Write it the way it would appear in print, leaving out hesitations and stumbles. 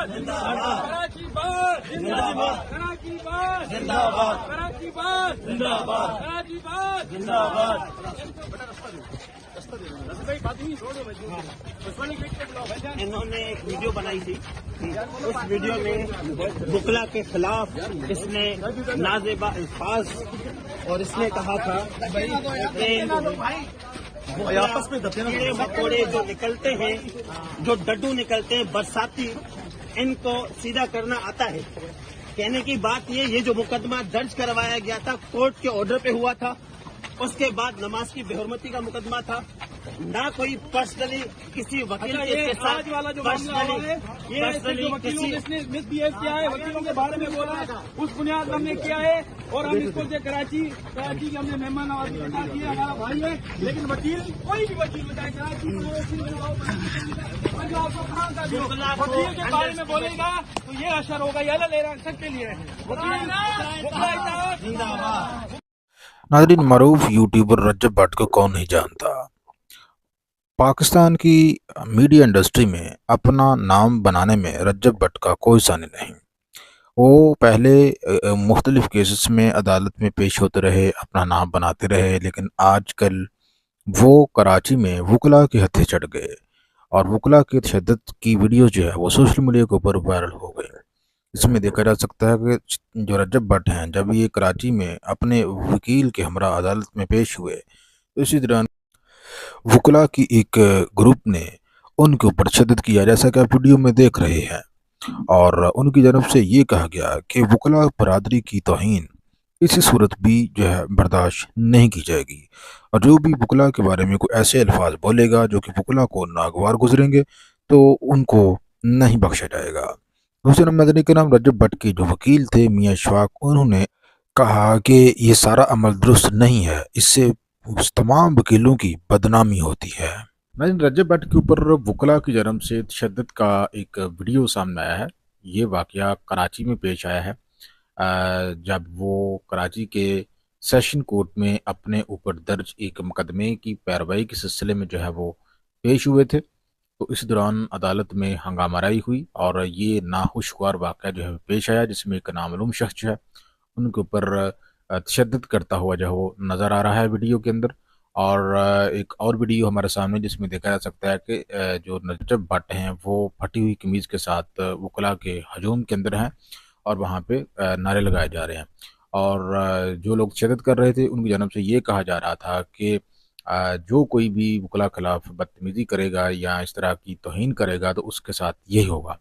कराची बात जिंदाबाद, कराची बात जिंदाबाद, कराची बात जिंदाबाद, कराची बात जिंदाबाद। इन्होंने एक वीडियो बनाई थी, उस वीडियो में बुकला के खिलाफ इसने नाजेबा अल्फाज और इसने कहा था कि आपस में कीड़े मकोड़े जो निकलते हैं, जो डड्डू निकलते हैं बरसाती, इनको सीधा करना आता है। कहने की बात ये जो मुकदमा दर्ज करवाया गया था कोर्ट के ऑर्डर पे हुआ था, उसके बाद नमाज की बेहुरमती का मुकदमा था, ना कोई पर्सनली किसी वकील के साथ आज वाला जो मामला है ये जो वकीलों ने मिसबिहेव किया है, वकीलों के बारे में बोला है, उस बुनियाद पर हमने किया है। और हम इसको जो कराची के हमने मेहमान नवाजी के साथ किया, हमारा भाई है, लेकिन वकील कोई भी वकील हो चाहे कराची वकील के बारे में बोलेगा तो ये असर होगा, ये ले रहा सबके लिए। नाज़रीन, मरूफ यूट्यूबर रजब भट्ट को कौन नहीं जानता। पाकिस्तान की मीडिया इंडस्ट्री में अपना नाम बनाने में रजब भट्ट का कोई सानी नहीं। वो पहले मुख्तलिफ केसेस में अदालत में पेश होते रहे, अपना नाम बनाते रहे, लेकिन आजकल वो कराची में वकला के हत्थे चढ़ गए और वकला के तशद्दुद की वीडियो जो है वो सोशल मीडिया के ऊपर वायरल हो गई। इसमें देखा जा सकता है कि जो रजब भट्ट हैं, जब ये कराची में अपने वकील के हमरा अदालत में पेश हुए तो इसी दौरान वकला की एक ग्रुप ने उनके ऊपर तशद्दुद किया, जैसा कि आप वीडियो में देख रहे हैं, और उनकी जानब से ये कहा गया कि वकला बरादरी की तौहीन किसी सूरत भी जो है बर्दाश्त नहीं की जाएगी, और जो भी वकला के बारे में कोई ऐसे अल्फाज बोलेगा जो कि वकला को नागवार गुजरेंगे तो उनको नहीं बख्शा जाएगा। दूसरे नंबर मदनी के नाम रजब भट्ट के जो वकील थे मियाँ इशफाक, उन्होंने कहा कि ये सारा अमल दुरुस्त नहीं है, इससे उस तमाम वकीलों की बदनामी होती है। लेकिन रजब भट्ट के ऊपर वकला की जानब से तशद्दुद का एक वीडियो सामने आया है। ये वाक़या कराची में पेश आया है जब वो कराची के सेशन कोर्ट में अपने ऊपर दर्ज एक मुकदमे की पैरवाई के सिलसिले में जो है वो पेश हुए थे। तो इस दौरान अदालत में हंगामाराई हुई और ये नाखुशगवार वाक़या जो है पेश आया, जिसमें एक नामालूम शख्स जो है उनके ऊपर तशद्दुद करता हुआ जो है वो नज़र आ रहा है वीडियो के अंदर। और एक और वीडियो हमारे सामने जिसमें देखा जा सकता है कि जो रजब भट्ट हैं वो फटी हुई कमीज़ के साथ वकला के हजूम के अंदर हैं और वहाँ पे नारे लगाए जा रहे हैं। और जो लोग तशद्दुद कर रहे थे उनकी जानब से ये कहा जा रहा था कि जो कोई भी वकला खिलाफ बदतमीज़ी करेगा या इस तरह की तौहीन करेगा तो उसके साथ यही होगा।